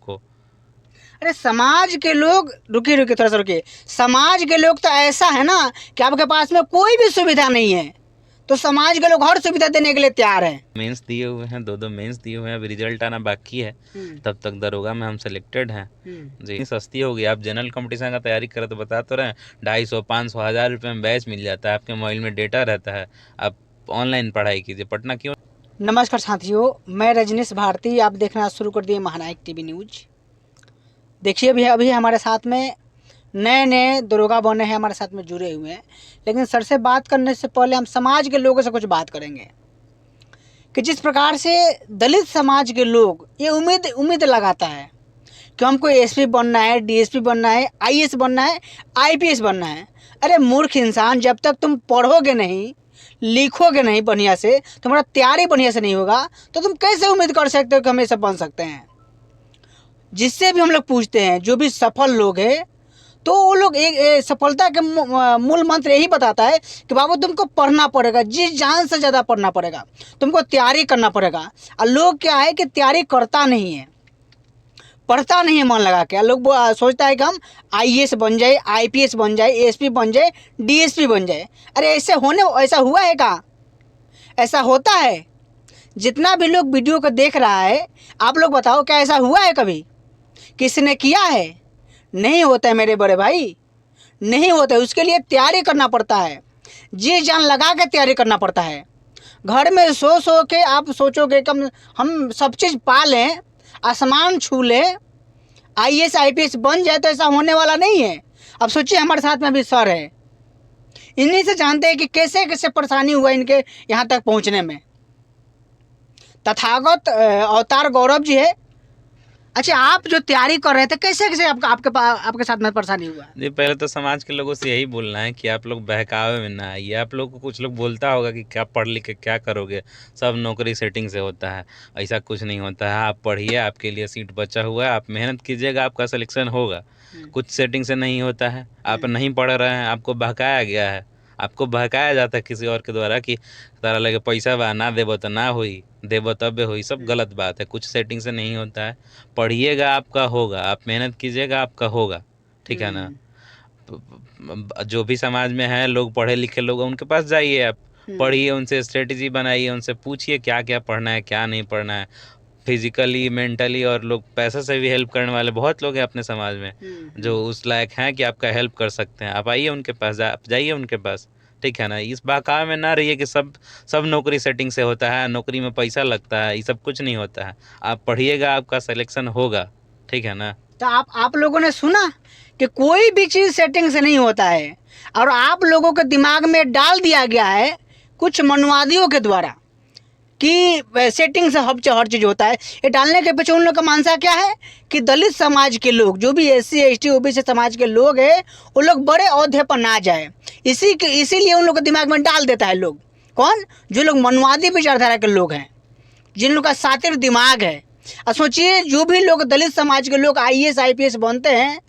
आपको। अरे समाज के लोग, रुकिए थोड़ा सा रुकिए, समाज के लोग तो ऐसा है ना कि आपके पास में कोई भी सुविधा नहीं है तो समाज के लोग हर सुविधा देने के लिए तैयार है। मेंस दिए हुए हैं, 2 मेंस दिए हुए हैं, अभी रिजल्ट आना बाकी है, तब तक दरोगा में हम सिलेक्टेड हैं जी। सस्ती होगी, आप जनरल कंपटीशन का तैयारी करें तो बता तो रहे, 250, 500, 1000 रुपये में बैच मिल जाता है, आपके मोबाइल में डेटा रहता है, आप ऑनलाइन पढ़ाई कीजिए। पटना क्यों। नमस्कार साथियों, मैं रजनीश भारती, आप देखना शुरू कर दिए महानायक टीवी न्यूज। देखिए अभी हमारे साथ में नए दरोगा बने हैं, हमारे साथ में जुड़े हुए हैं। लेकिन सर से बात करने से पहले हम समाज के लोगों से कुछ बात करेंगे कि जिस प्रकार से दलित समाज के लोग ये उम्मीद लगाता है कि हमको एसपी बनना है, डीएसपी बनना है, आईएएस बनना है, आईपीएस बनना है। अरे मूर्ख इंसान, जब तक तुम पढ़ोगे नहीं, लिखोगे नहीं बढ़िया से, तुम्हारा तैयारी बढ़िया से नहीं होगा तो तुम कैसे उम्मीद कर सकते हो कि हम ये सब बन सकते हैं। जिससे भी हम लोग पूछते हैं, जो भी सफल लोग हैं, तो वो लोग एक सफलता के मूल मंत्र यही बताता है कि बाबू तुमको पढ़ना पड़ेगा, जिस जान से ज़्यादा पढ़ना पड़ेगा, तुमको तैयारी करना पड़ेगा। और लोग क्या है कि तैयारी करता नहीं है, पढ़ता नहीं है मन लगा के। लोग सोचता है कि हम आईएएस बन जाए, आईपीएस बन जाए, एसपी बन जाए, डीएसपी बन जाए। अरे ऐसा हुआ है क्या? ऐसा होता है? जितना भी लोग वीडियो को देख रहा है, आप लोग बताओ क्या ऐसा हुआ है कभी? किसने किया है? नहीं होता है मेरे बड़े भाई, नहीं होता है। उसके लिए तैयारी करना पड़ता है, जी जान लगा के तैयारी करना पड़ता है। घर में सो के आप सोचोगे कि हम सब चीज़ पा लें, आसमान छू लें, आईएएस आईपीएस बन जाए, तो ऐसा होने वाला नहीं है। अब सोचिए हमारे साथ में अभी सर है, इन्हीं से जानते हैं कि कैसे कैसे परेशानी हुआ इनके यहाँ तक पहुँचने में। तथागत अवतार गौरव जी है। अच्छा, आप जो तैयारी कर रहे थे, कैसे कैसे आपके साथ में परेशानी हुआ? जी, पहले तो समाज के लोगों से यही बोलना है कि आप लोग बहकावे में ना आइए। आप लोग को कुछ लोग बोलता होगा कि क्या पढ़ लिख के क्या करोगे, सब नौकरी सेटिंग से होता है। ऐसा कुछ नहीं होता है। आप पढ़िए, आपके लिए सीट बचा हुआ है, आप मेहनत कीजिएगा, आपका सिलेक्शन होगा। कुछ सेटिंग से नहीं होता है। आप नहीं पढ़ रहे हैं, आपको बहकाया गया है, आपको बहकाया जाता है किसी और के द्वारा कि तारा लगे पैसा बा, ना देबो तो ना होई, देबो तब होई। सब गलत बात है, कुछ सेटिंग से नहीं होता है। पढ़िएगा, आपका होगा, आप मेहनत कीजिएगा, आपका होगा, ठीक है ना। जो भी समाज में है लोग, पढ़े लिखे लोग, उनके पास जाइए, आप पढ़िए, उनसे स्ट्रेटेजी बनाइए, उनसे पूछिए क्या क्या पढ़ना है, क्या नहीं पढ़ना है, फिजिकली, मेंटली। और लोग पैसा से भी हेल्प करने वाले बहुत लोग हैं अपने समाज में, जो उस लायक हैं कि आपका हेल्प कर सकते हैं। आप आइए उनके पास, आप जाइए उनके पास, ठीक है ना। इस बहकावे में ना रहिए कि सब नौकरी सेटिंग से होता है, नौकरी में पैसा लगता है, ये सब कुछ नहीं होता है। आप पढ़िएगा, आपका सिलेक्शन होगा, ठीक है ना। तो आप लोगों ने सुना कि कोई भी चीज़ सेटिंग से नहीं होता है, और आप लोगों के दिमाग में डाल दिया गया है कुछ मनवादियों के द्वारा कि सेटिंग से हर चीज़ होता है। ये डालने के पीछे उन लोग का मानसा क्या है कि दलित समाज के लोग, जो भी एससी एसटी ओबीसी समाज के लोग हैं, वो लोग बड़े ओहदे पर ना जाए, इसीलिए उन लोग के दिमाग में डाल देता है लोग। कौन? जो लोग मनवादी विचारधारा के लोग हैं, जिन लोग का सातिर दिमाग है। और सोचिए, जो भी लोग दलित समाज के लोग आईएएस आईपीएस बनते हैं,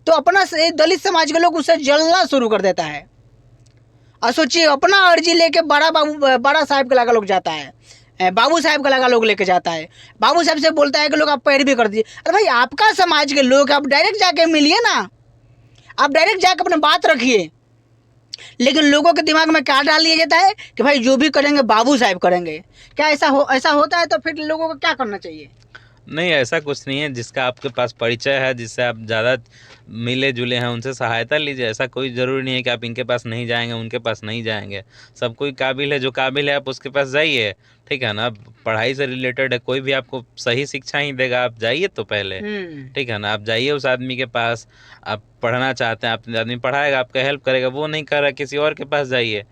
तो अपना दलित समाज के लोग उससे जलना शुरू कर देता है। और सोचिए, अपना अर्जी लेके बड़ा साहब का लगा लोग जाता है, बाबू साहब का लगा लोग लेके जाता है, बाबू साहब से बोलता है कि लोग आप पैरवी कर दीजिए। अरे भाई, आपका समाज के लोग, आप डायरेक्ट जाके मिलिए ना, आप डायरेक्ट जाके अपनी बात रखिए। लेकिन लोगों के दिमाग में क्या डाल दिया जाता है कि भाई जो भी करेंगे बाबू साहब करेंगे। क्या ऐसा होता है? तो फिर लोगों को क्या करना चाहिए? नहीं, ऐसा कुछ नहीं है। जिसका आपके पास परिचय है, जिससे आप ज़्यादा मिले जुले हैं, उनसे सहायता लीजिए। ऐसा कोई ज़रूरी नहीं है कि आप इनके पास नहीं जाएंगे, उनके पास नहीं जाएंगे। सब कोई काबिल है, जो काबिल है आप उसके पास जाइए, ठीक है ना। पढ़ाई से रिलेटेड है, कोई भी आपको सही शिक्षा ही देगा, आप जाइए तो पहले, ठीक है ना। आप जाइए उस आदमी के पास, आप पढ़ना चाहते हैं, आप आदमी पढ़ाएगा, आपका हेल्प करेगा। वो नहीं कर रहा, किसी और के पास जाइए।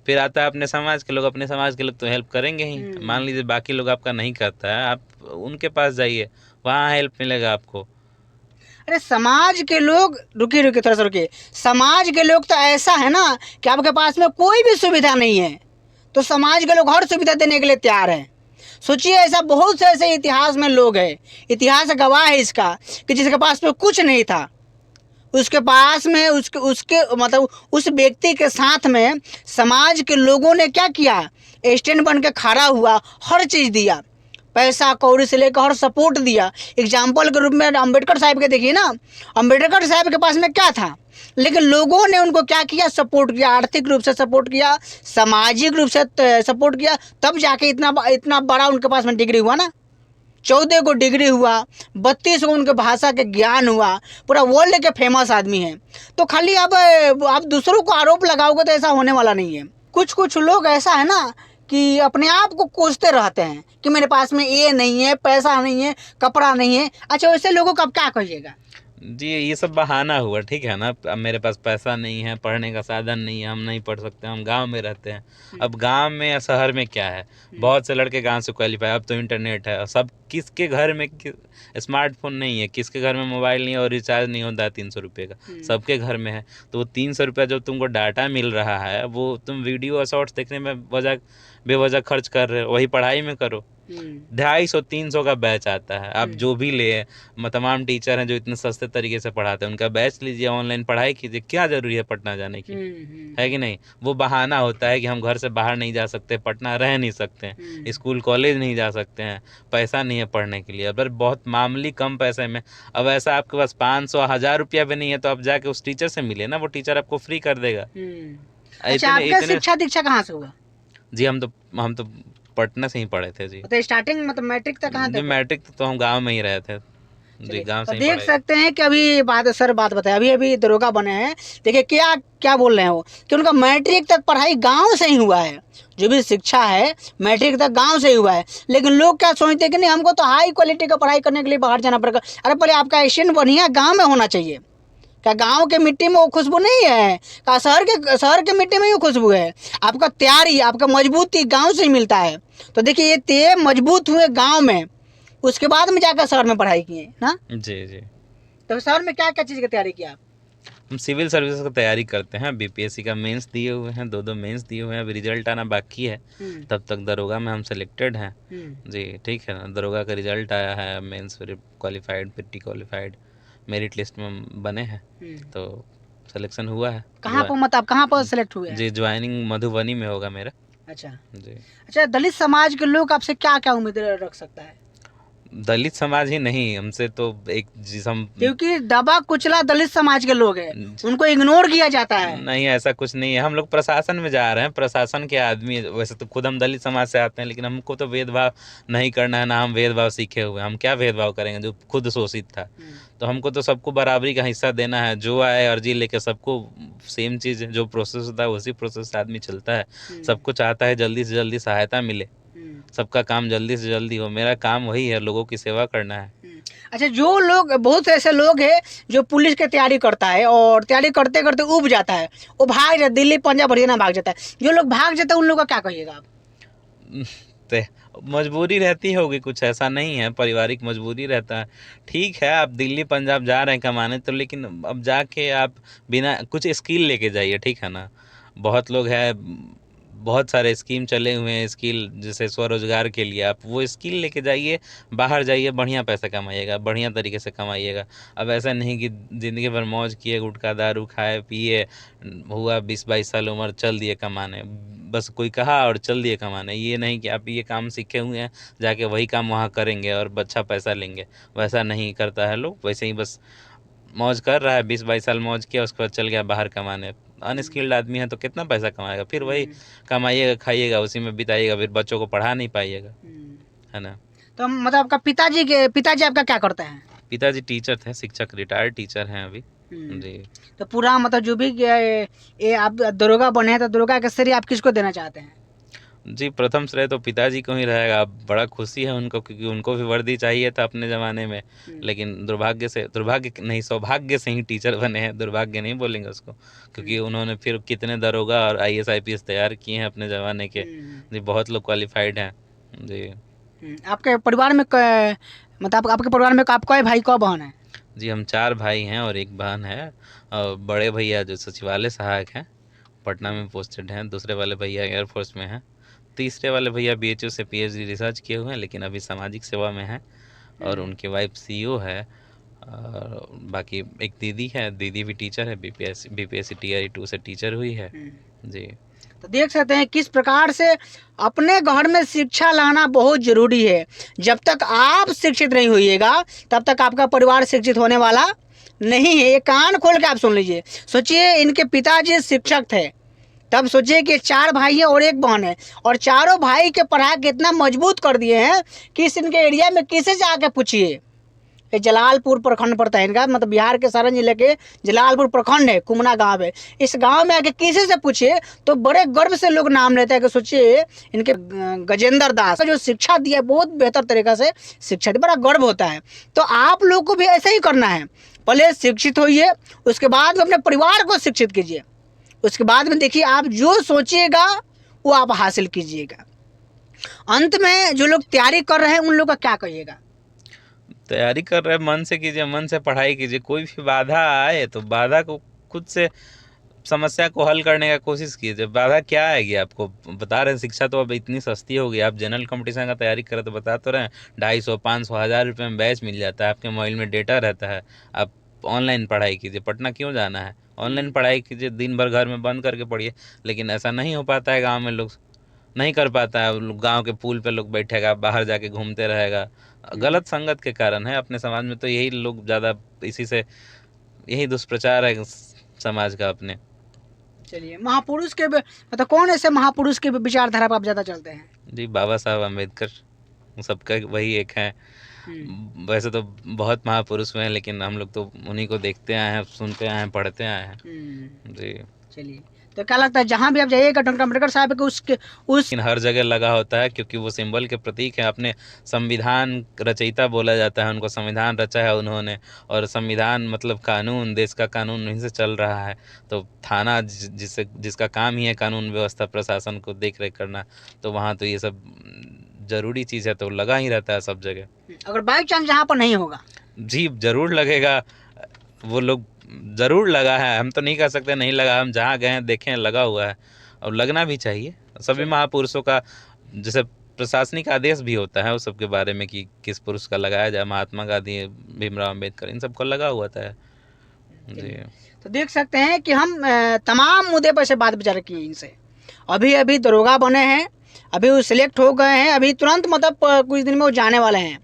फिर आता है अपने समाज के लोग, अपने समाज के लोग तो हेल्प करेंगे ही। मान लीजिए बाकी लोग आपका नहीं करता है, आप उनके पास जाइए, वहाँ हेल्प मिलेगा आपको। अरे समाज के लोग, रुकिए थोड़ा सा रुकिए, समाज के लोग तो ऐसा है ना कि आपके पास में कोई भी सुविधा नहीं है तो समाज के लोग हर सुविधा देने के लिए तैयार हैं। सोचिए, ऐसा बहुत से ऐसे इतिहास में लोग हैं, इतिहास गवाह है इसका, कि जिसके पास में कुछ नहीं था, उसके पास में उसके मतलब उस व्यक्ति के साथ में समाज के लोगों ने क्या किया, स्टैंड बन के खड़ा हुआ, हर चीज़ दिया। पैसा कौड़ी से लेकर हर सपोर्ट दिया। एग्जाम्पल के रूप में अम्बेडकर साहब के देखिए ना, अम्बेडकर साहब के पास में क्या था, लेकिन लोगों ने उनको क्या किया, सपोर्ट किया, आर्थिक रूप से सपोर्ट किया, सामाजिक रूप से सपोर्ट किया, तब जाके इतना बड़ा उनके पास में डिग्री हुआ ना। 14 को डिग्री हुआ, 32 को उनके भाषा के ज्ञान हुआ, पूरा वर्ल्ड के फेमस आदमी हैं। तो खाली अब आप दूसरों को आरोप लगाओगे तो ऐसा होने वाला नहीं है। कुछ कुछ लोग ऐसा है ना कि अपने आप को कोसते रहते हैं कि मेरे पास में ये नहीं है, पैसा नहीं है, कपड़ा नहीं है। अच्छा, वैसे लोगों को अब क्या कहिएगा? जी ये सब बहाना हुआ, ठीक है ना। अब मेरे पास पैसा नहीं है, पढ़ने का साधन नहीं है, हम नहीं पढ़ सकते, हम गांव में रहते हैं। अब गांव में या शहर में क्या है, बहुत से लड़के गांव से क्वालिफाई, अब तो इंटरनेट है, सब किसके घर में स्मार्टफोन नहीं है, किसके घर में मोबाइल नहीं है और रिचार्ज नहीं होता है 300 रुपये का, सबके घर में है। तो वो 300 रुपया जो तुमको डाटा मिल रहा है, वो तुम वीडियो और शॉर्ट्स देखने में बेवजह खर्च कर रहे हो, वही पढ़ाई में करो। 250-300 का बैच आता है, आप जो भी ले, तमाम टीचर हैं जो इतने सस्ते तरीके से पढ़ाते हैं, उनका बैच लीजिए, ऑनलाइन पढ़ाई कीजिए, क्या जरूरी है पटना जाने की, है कि नहीं। वो बहाना होता है कि हम घर से बाहर नहीं जा सकते, पटना रह नहीं सकते हैं, स्कूल कॉलेज नहीं जा सकते हैं, पैसा नहीं है पढ़ने के लिए। अगर बहुत मामूली कम पैसे में, अब ऐसा आपके पास 500-1000 रुपया भी नहीं है तो आप जाके उस टीचर से मिले ना, वो टीचर आपको फ्री कर देगा। अच्छा, आपका शिक्षा दीक्षा कहाँ से हुआ? जी हम तो पटना से ही पढ़े थे जी। तो स्टार्टिंग मतलब मैट्रिक तक कहाँ जी तक? मैट्रिक तो हम गांव में ही रहे थे जी, गांव तो से ही देख पढ़े। सकते हैं कि अभी बात बताए, अभी दरोगा बने हैं। देखिए क्या क्या बोल रहे हैं वो, कि उनका मैट्रिक तक पढ़ाई गांव से ही हुआ है, जो भी शिक्षा है मैट्रिक तक गांव से ही हुआ है। लेकिन लोग क्या सोचते हैं कि नहीं, हमको तो हाई क्वालिटी का पढ़ाई करने के लिए बाहर जाना पड़ेगा। अरे पहले आपका एशियन बढ़िया गांव में होना चाहिए। क्या गांव के मिट्टी में वो खुशबू नहीं है? क्या शहर के मिट्टी में ही खुशबू है? आपका तैयारी, आपका मजबूती गांव से ही मिलता है। तो देखिए ये मजबूत हुए गांव में, उसके बाद में जाकर शहर में पढ़ाई किए ना। जी जी। तो शहर में क्या क्या चीज़ की तैयारी किया आप? हम सिविल सर्विसेज की तैयारी करते हैं, बीपीएससी का मेंस दिए हुए हैं, 2 मेंस दिए हुए हैं, अभी रिजल्ट आना बाकी है। तब तक दरोगा में हम सिलेक्टेड हैं जी, ठीक है ना। दरोगा का रिजल्ट आया है, मेंस फिर qualified, pre qualified, merit list में बने हैं, तो सिलेक्शन हुआ है। कहाँ पर, मतलब कहाँ पर सेलेक्ट हुए हैं? जी ज्वाइनिंग मधुबनी में होगा मेरा। अच्छा जी। अच्छा, दलित समाज के लोग आपसे क्या क्या उम्मीद रख सकता है? दलित समाज ही नहीं, हमसे तो एक जिसम, क्योंकि दबा कुचला दलित समाज के लोग हैं, उनको इग्नोर किया जाता है। नहीं ऐसा कुछ नहीं है। हम लोग प्रशासन में जा रहे हैं, प्रशासन के आदमी, वैसे तो खुद हम दलित समाज से आते हैं, लेकिन हमको तो भेदभाव नहीं करना है ना, हम भेदभाव सीखे हुए, हम क्या भेदभाव करेंगे जो खुद शोषित था। तो हमको तो सबको बराबरी का हिस्सा देना है, जो आए अर्जी लेके सबको सेम चीज़, जो प्रोसेस होता है उसी प्रोसेस से आदमी चलता है। सबको चाहता है जल्दी से जल्दी सहायता मिले, सबका काम जल्दी से जल्दी हो, मेरा काम वही है, लोगों की सेवा करना है। अच्छा, जो लोग, बहुत ऐसे लोग हैं जो पुलिस की तैयारी करता है और तैयारी करते करते उब जाता है, वो भाग जाता, दिल्ली पंजाब हरियाणा भाग जाता है। जो लोग भाग जाते हैं उन लोगों का क्या कहिएगा आप? तो मजबूरी रहती होगी, कुछ ऐसा नहीं है, पारिवारिक मजबूरी रहता है। ठीक है आप दिल्ली पंजाब जा रहे हैं कमाने, तो लेकिन अब जाके आप बिना कुछ स्किल लेके जाइए, ठीक है ना। बहुत लोग हैं, बहुत सारे स्कीम चले हुए हैं स्किल, जैसे स्वरोजगार के लिए, आप वो स्किल लेके जाइए, बाहर जाइए, बढ़िया पैसा कमाइएगा, बढ़िया तरीके से कमाइएगा। अब ऐसा नहीं कि ज़िंदगी भर मौज किए, गुटखा दारू खाए पिए, हुआ 20-22 साल उम्र, चल दिए कमाने, बस कोई कहा और चल दिए कमाने। ये नहीं कि आप ये काम सीखे हुए हैं, जाके वही काम वहाँ करेंगे और अच्छा पैसा लेंगे, वैसा नहीं करता है लोग। वैसे ही बस मौज कर रहा है, 20-22 साल मौज किया, उसके बाद चल गया बाहर कमाने। अनस्किल्ड आदमी है तो कितना पैसा कमाएगा, फिर वही कमाइएगा, खाइएगा, उसी में बिताइएगा, फिर बच्चों को पढ़ा नहीं पाइएगा, है ना। तो मतलब आपका पिताजी आपका क्या करते हैं? पिताजी टीचर थे, शिक्षक, रिटायर्ड टीचर हैं अभी जी। तो पूरा मतलब जो भी ये आप दरोगा बने हैं, तो दरोगा का श्रेय आप किसको देना चाहते हैं? जी प्रथम श्रेय तो पिताजी को ही रहेगा। बड़ा खुशी है उनको, क्योंकि उनको भी वर्दी चाहिए था अपने ज़माने में, लेकिन दुर्भाग्य नहीं, सौभाग्य से ही टीचर बने हैं, दुर्भाग्य नहीं बोलेंगे उसको, क्योंकि उन्होंने फिर कितने दरोगा और IAS IPS तैयार किए हैं अपने ज़माने के जी, बहुत लोग क्वालिफाइड हैं जी। आपके परिवार में मतलब आपके परिवार में आप कई भाई कौ बहन है? जी हम 4 भाई हैं और 1 बहन है। और बड़े भैया जो सचिवालय सहायक हैं, पटना में पोस्टेड हैं। दूसरे वाले भैया एयरफोर्स में हैं। तीसरे वाले भैया BHU से PhD रिसर्च किए हुए हैं, लेकिन अभी सामाजिक सेवा में हैं। और उनकी वाइफ CEO है। और बाकी एक दीदी है, दीदी भी टीचर है, BPSC TRE 2 से टीचर हुई है जी। तो देख सकते हैं किस प्रकार से अपने घर में शिक्षा लाना बहुत ज़रूरी है। जब तक आप शिक्षित नहीं होइएगा तब तक आपका परिवार शिक्षित होने वाला नहीं है। ये कान खोल के आप सुन लीजिए। सोचिए इनके पिताजी शिक्षक थे, तब सोचिए कि 4 भाई हैं और 1 बहन है, और चारों भाई के पढ़ा के इतना मजबूत कर दिए हैं कि इस इनके एरिया में किसी से आके पूछिए। ये जलालपुर प्रखंड पड़ता है इनका, मतलब बिहार के सारण जिले के जलालपुर प्रखंड है, कुमना गांव है। इस गांव में आके किसी से पूछिए तो बड़े गर्व से लोग नाम लेते हैं कि सोचिए इनके गजेंद्र दास जो शिक्षा दिया, बहुत बेहतर तरीक़ा से शिक्षा दी, बड़ा गर्व होता है। तो आप लोग को भी ऐसा ही करना है, पहले शिक्षित होइए, उसके बाद में अपने परिवार को शिक्षित कीजिए, उसके बाद में देखिए आप जो सोचिएगा वो आप हासिल कीजिएगा। अंत में जो लोग तैयारी कर रहे हैं उन लोग का क्या कहिएगा? तैयारी कर रहे हैं मन से कीजिए, मन से पढ़ाई कीजिए। कोई भी बाधा आए तो बाधा को खुद से समस्या को हल करने का कोशिश कीजिए। बाधा क्या आएगी आपको बता रहे हैं, शिक्षा तो अब इतनी सस्ती हो गई। आप जनरल कंपटीशन का तैयारी करें तो बता तो रहे हैं 250, 500, 1000 रुपये में बैच मिल जाता है, आपके मोबाइल में डेटा रहता है। आप ऑनलाइन पढ़ाई कीजिए, पटना क्यों जाना है, ऑनलाइन पढ़ाई कीजिए, दिन भर घर में बंद करके पढ़िए। लेकिन ऐसा नहीं हो पाता है, गाँव में लोग नहीं कर पाता है। गांव के पुल पे लोग बैठेगा, बाहर जाके घूमते रहेगा, गलत संगत के कारण है। अपने समाज में तो यही लोग ज़्यादा, इसी से यही दुष्प्रचार है समाज का अपने। चलिए, महापुरुष के मतलब कौन ऐसे महापुरुष के विचारधारा पर आप ज़्यादा चलते हैं? जी, बाबा साहब अम्बेडकर, सबका वही एक है। वैसे तो बहुत महापुरुष हुए हैं, लेकिन हम लोग तो उन्हीं को देखते आए हैं, सुनते आए हैं, पढ़ते आए हैं। जी चलिए, तो क्या लगता है जहाँ भी आप जाइएगा डॉक्टर अम्बेडकर साहब के उस हर जगह लगा होता है, क्योंकि वो सिंबल के प्रतीक है। अपने संविधान रचयिता बोला जाता है उनको, संविधान रचा है उन्होंने, और संविधान मतलब कानून, देश का कानून उन्हीं से चल रहा है। तो थाना जिसका काम ही है कानून व्यवस्था प्रशासन को देख रेख करना, तो वहाँ तो ये सब ज़रूरी चीज़ है, तो लगा ही रहता है सब जगह। अगर बाई चांस जहाँ पर नहीं होगा, जी ज़रूर लगेगा, वो लोग ज़रूर लगा है, हम तो नहीं कह सकते नहीं लगा। हम जहाँ गए हैं देखें लगा हुआ है, और लगना भी चाहिए। सभी महापुरुषों का जैसे प्रशासनिक आदेश भी होता है उस सब के बारे में कि किस पुरुष का लगाया जाए, महात्मा गांधी, भीमराव अम्बेडकर, इन सबको लगा हुआ था। जी, तो देख सकते हैं कि हम तमाम मुद्दे पर से बात विचार किए इनसे। अभी दरोगा बने हैं, अभी वो सिलेक्ट हो गए हैं, अभी तुरंत मतलब कुछ दिन में वो जाने वाले हैं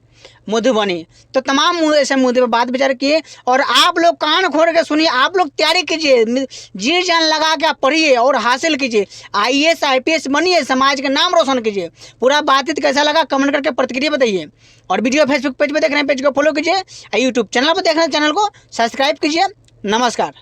मधुबनी। तो तमाम ऐसे मुद्दे पर बात विचार किए, और आप लोग कान खोल के सुनिए, आप लोग तैयारी कीजिए, जी जान लगा के आप पढ़िए और हासिल कीजिए। IAS IPS बनिए, समाज का नाम रोशन कीजिए। पूरा बातचीत कैसा लगा कमेंट करके प्रतिक्रिया बताइए, और वीडियो फेसबुक पेज पर देख रहे हैं पेज को फॉलो कीजिए, यूट्यूब चैनल पर देख रहे हैं चैनल को सब्सक्राइब कीजिए। नमस्कार।